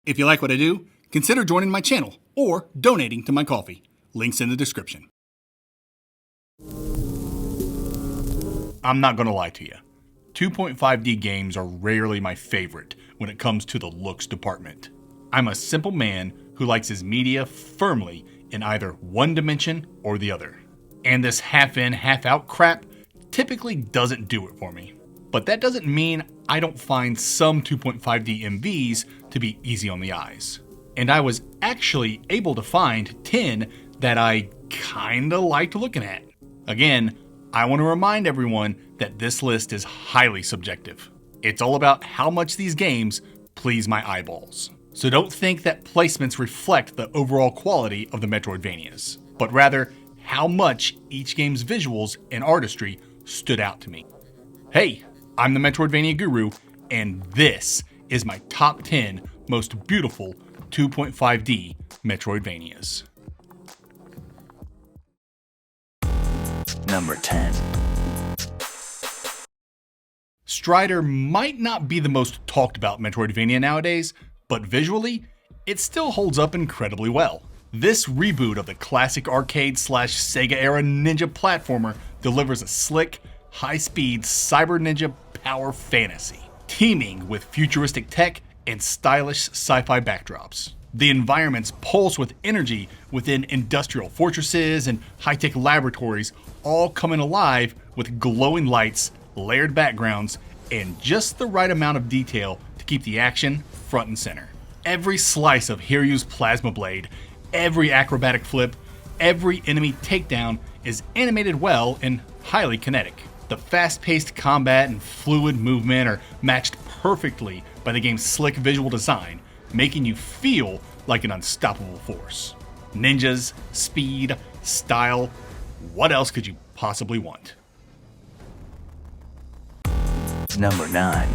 If you like what I do, consider joining my channel or donating to my coffee. Links in the description. I'm not gonna lie to you. 2.5D games are rarely my favorite when it comes to the looks department. I'm a simple man who likes his media firmly in either one dimension or the other. And this half-in, half-out crap typically doesn't do it for me. But that doesn't mean I don't find some 2.5D MVs to be easy on the eyes. And I was actually able to find 10 that I kinda liked looking at. Again, I want to remind everyone that this list is highly subjective. It's all about how much these games please my eyeballs. So don't think that placements reflect the overall quality of the Metroidvanias, but rather how much each game's visuals and artistry stood out to me. Hey, I'm the Metroidvania Guru, and this is my top 10 most beautiful 2.5D Metroidvanias. Number 10. Strider might not be the most talked about Metroidvania nowadays, but visually, it still holds up incredibly well. This reboot of the classic arcade/Sega-era ninja platformer delivers a slick, high-speed cyber ninja power fantasy, teeming with futuristic tech and stylish sci-fi backdrops. The environments pulse with energy within industrial fortresses and high-tech laboratories, all coming alive with glowing lights, layered backgrounds, and just the right amount of detail to keep the action front and center. Every slice of Hiryu's plasma blade, every acrobatic flip, every enemy takedown is animated well and highly kinetic. The fast-paced combat and fluid movement are matched perfectly by the game's slick visual design, making you feel like an unstoppable force. Ninjas, speed, style, what else could you possibly want? Number 9.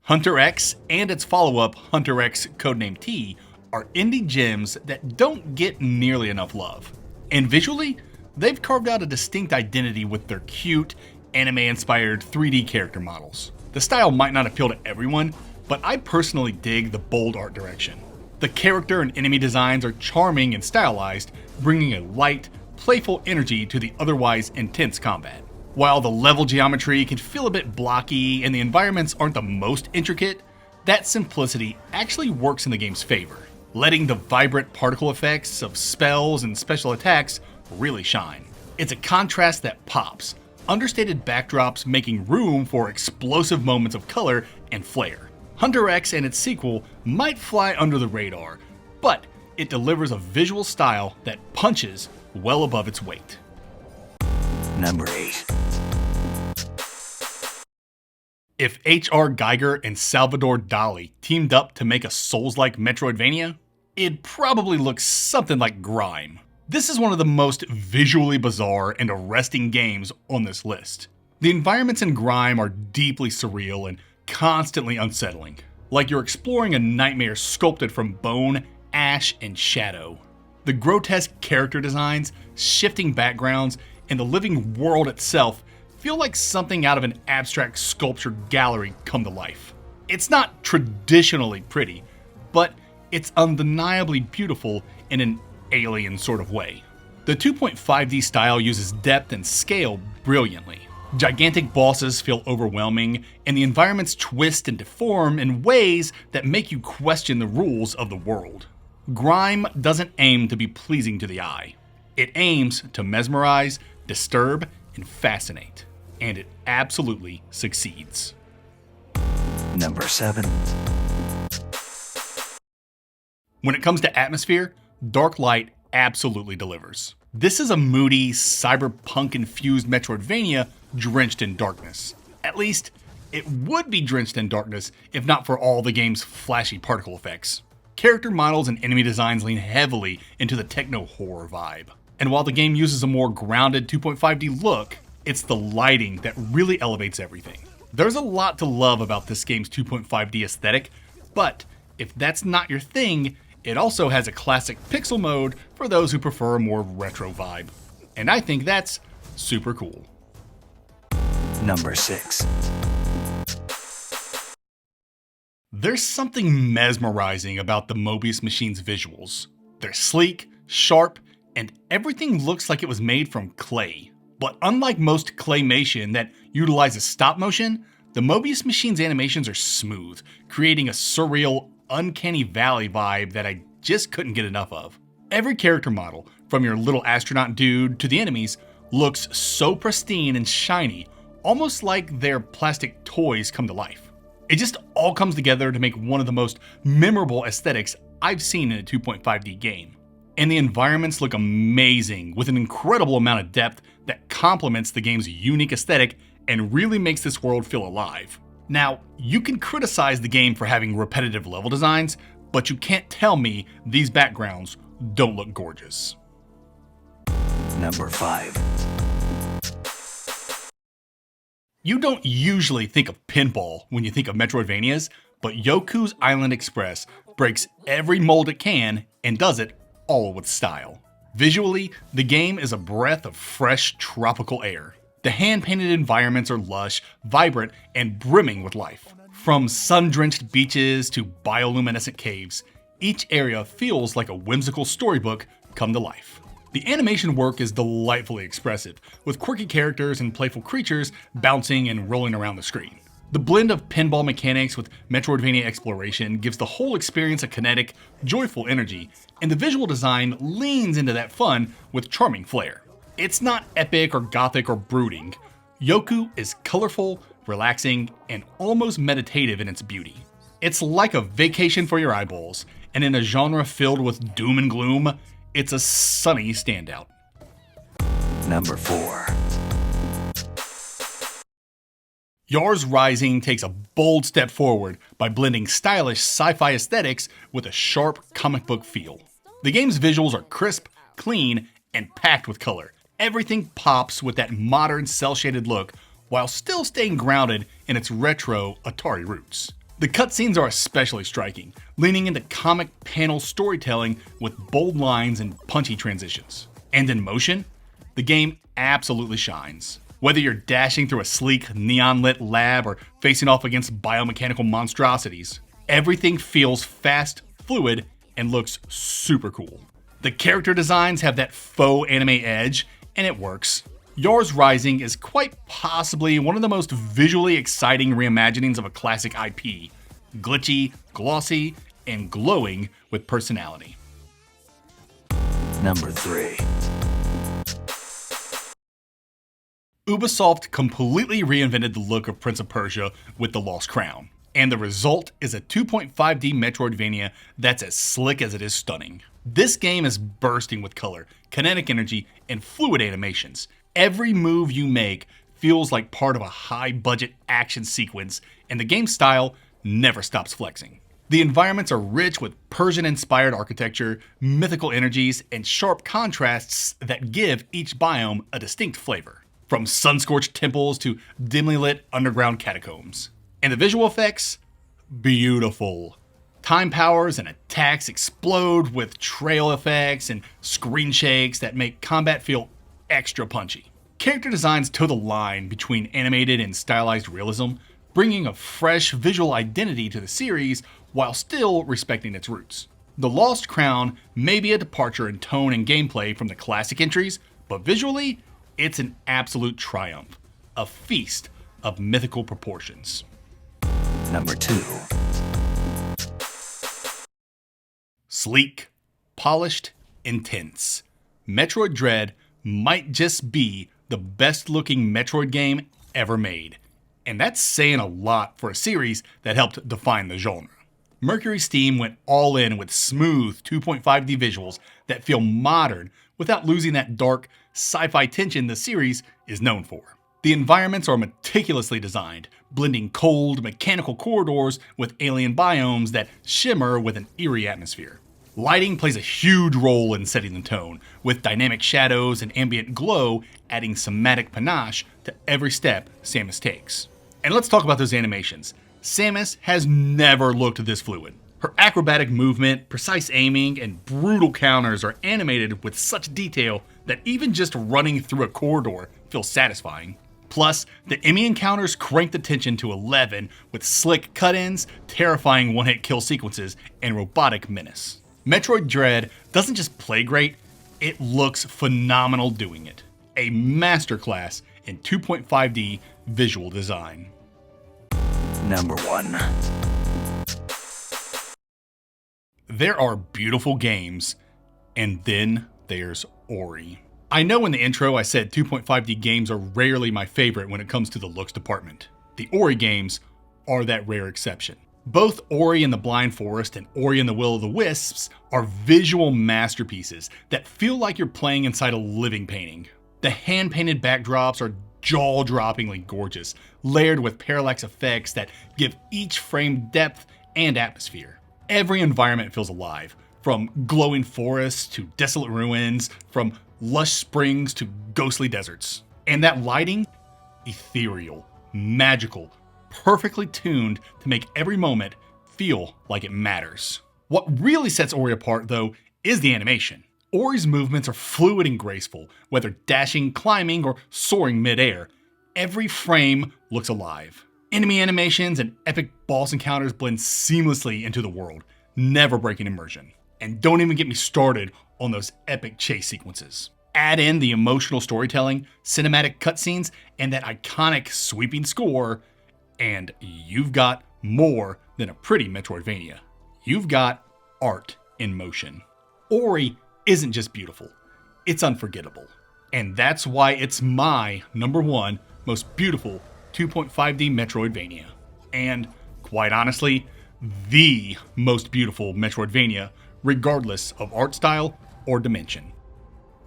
Hunter X and its follow-up Hunter X Codename T are indie gems that don't get nearly enough love. And visually, they've carved out a distinct identity with their cute, anime-inspired 3D character models. The style might not appeal to everyone, but I personally dig the bold art direction. The character and enemy designs are charming and stylized, bringing a light, playful energy to the otherwise intense combat. While the level geometry can feel a bit blocky and the environments aren't the most intricate, that simplicity actually works in the game's favor, letting the vibrant particle effects of spells and special attacks really shine. It's a contrast that pops, understated backdrops making room for explosive moments of color and flair. Hunter X and its sequel might fly under the radar, but it delivers a visual style that punches well above its weight. Number 8. If H.R. Geiger and Salvador Dali teamed up to make a Souls-like Metroidvania, it'd probably look something like Grime. This is one of the most visually bizarre and arresting games on this list. The environments in Grime are deeply surreal and constantly unsettling, like you're exploring a nightmare sculpted from bone, ash, and shadow. The grotesque character designs, shifting backgrounds, and the living world itself feel like something out of an abstract sculpture gallery come to life. It's not traditionally pretty, but it's undeniably beautiful in an alien sort of way. The 2.5D style uses depth and scale brilliantly. Gigantic bosses feel overwhelming, and the environments twist and deform in ways that make you question the rules of the world. Grime doesn't aim to be pleasing to the eye. It aims to mesmerize, disturb, and fascinate. And it absolutely succeeds. Number 7. When it comes to atmosphere, Dark Light absolutely delivers. This is a moody, cyberpunk-infused Metroidvania drenched in darkness. At least, it would be drenched in darkness if not for all the game's flashy particle effects. Character models and enemy designs lean heavily into the techno-horror vibe. And while the game uses a more grounded 2.5D look, it's the lighting that really elevates everything. There's a lot to love about this game's 2.5D aesthetic, but if that's not your thing, it also has a classic pixel mode for those who prefer a more retro vibe. And I think that's super cool. Number 6. There's something mesmerizing about the Mobius machine's visuals. They're sleek, sharp, and everything looks like it was made from clay. But unlike most claymation that utilizes stop motion, the Mobius machine's animations are smooth, creating a surreal, uncanny valley vibe that I just couldn't get enough of. Every character model, from your little astronaut dude to the enemies, looks so pristine and shiny, almost like they're plastic toys come to life. It just all comes together to make one of the most memorable aesthetics I've seen in a 2.5D game. And the environments look amazing, with an incredible amount of depth that complements the game's unique aesthetic and really makes this world feel alive. Now, you can criticize the game for having repetitive level designs, but you can't tell me these backgrounds don't look gorgeous. Number 5. You don't usually think of pinball when you think of Metroidvanias, but Yoku's Island Express breaks every mold it can and does it all with style. Visually, the game is a breath of fresh tropical air. The hand-painted environments are lush, vibrant, and brimming with life. From sun-drenched beaches to bioluminescent caves, each area feels like a whimsical storybook come to life. The animation work is delightfully expressive, with quirky characters and playful creatures bouncing and rolling around the screen. The blend of pinball mechanics with Metroidvania exploration gives the whole experience a kinetic, joyful energy, and the visual design leans into that fun with charming flair. It's not epic or gothic or brooding. Yoku is colorful, relaxing, and almost meditative in its beauty. It's like a vacation for your eyeballs, and in a genre filled with doom and gloom, it's a sunny standout. Number 4. Yars Rising takes a bold step forward by blending stylish sci-fi aesthetics with a sharp comic book feel. The game's visuals are crisp, clean, and packed with color. Everything pops with that modern cel-shaded look while still staying grounded in its retro Atari roots. The cutscenes are especially striking, leaning into comic panel storytelling with bold lines and punchy transitions. And in motion, the game absolutely shines. Whether you're dashing through a sleek, neon-lit lab or facing off against biomechanical monstrosities, everything feels fast, fluid, and looks super cool. The character designs have that faux anime edge, and it works. Yars Rising is quite possibly one of the most visually exciting reimaginings of a classic IP. Glitchy, glossy, and glowing with personality. Number 3. Ubisoft completely reinvented the look of Prince of Persia with The Lost Crown, and the result is a 2.5D Metroidvania that's as slick as it is stunning. This game is bursting with color, kinetic energy, and fluid animations. Every move you make feels like part of a high-budget action sequence, and the game's style never stops flexing. The environments are rich with Persian-inspired architecture, mythical energies, and sharp contrasts that give each biome a distinct flavor. From sun-scorched temples to dimly lit underground catacombs. And the visual effects? Beautiful. Time powers and attacks explode with trail effects and screen shakes that make combat feel extra punchy. Character designs toe the line between animated and stylized realism, bringing a fresh visual identity to the series while still respecting its roots. The Lost Crown may be a departure in tone and gameplay from the classic entries, but visually, it's an absolute triumph, a feast of mythical proportions. Number 2. Sleek, polished, intense. Metroid Dread might just be the best looking Metroid game ever made. And that's saying a lot for a series that helped define the genre. Mercury Steam went all in with smooth 2.5D visuals that feel modern without losing that dark, sci-fi tension the series is known for. The environments are meticulously designed, blending cold, mechanical corridors with alien biomes that shimmer with an eerie atmosphere. Lighting plays a huge role in setting the tone, with dynamic shadows and ambient glow adding somatic panache to every step Samus takes. And let's talk about those animations. Samus has never looked this fluid. Her acrobatic movement, precise aiming, and brutal counters are animated with such detail that even just running through a corridor feels satisfying. Plus, the enemy encounters crank the tension to 11 with slick cut-ins, terrifying one-hit kill sequences, and robotic menace. Metroid Dread doesn't just play great, it looks phenomenal doing it. A masterclass in 2.5D visual design. Number 1. There are beautiful games, and then there's Ori. I know in the intro I said 2.5D games are rarely my favorite when it comes to the looks department. The Ori games are that rare exception. Both Ori and the Blind Forest and Ori and the Will of the Wisps are visual masterpieces that feel like you're playing inside a living painting. The hand-painted backdrops are jaw-droppingly gorgeous, layered with parallax effects that give each frame depth and atmosphere. Every environment feels alive, from glowing forests to desolate ruins, from lush springs to ghostly deserts. And that lighting? Ethereal, magical, perfectly tuned to make every moment feel like it matters. What really sets Ori apart, though, is the animation. Ori's movements are fluid and graceful, whether dashing, climbing, or soaring midair. Every frame looks alive. Enemy animations and epic boss encounters blend seamlessly into the world, never breaking immersion. And don't even get me started on those epic chase sequences. Add in the emotional storytelling, cinematic cutscenes, and that iconic sweeping score, and you've got more than a pretty Metroidvania. You've got art in motion. Ori isn't just beautiful, it's unforgettable. And that's why it's my number 1 most beautiful 2.5D Metroidvania. And quite honestly, the most beautiful Metroidvania, regardless of art style or dimension.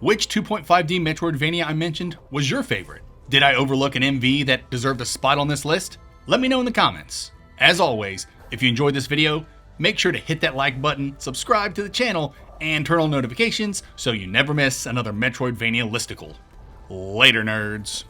Which 2.5D Metroidvania I mentioned was your favorite? Did I overlook an MV that deserved a spot on this list? Let me know in the comments. As always, if you enjoyed this video, make sure to hit that like button, subscribe to the channel, and turn on notifications so you never miss another Metroidvania listicle. Later, nerds.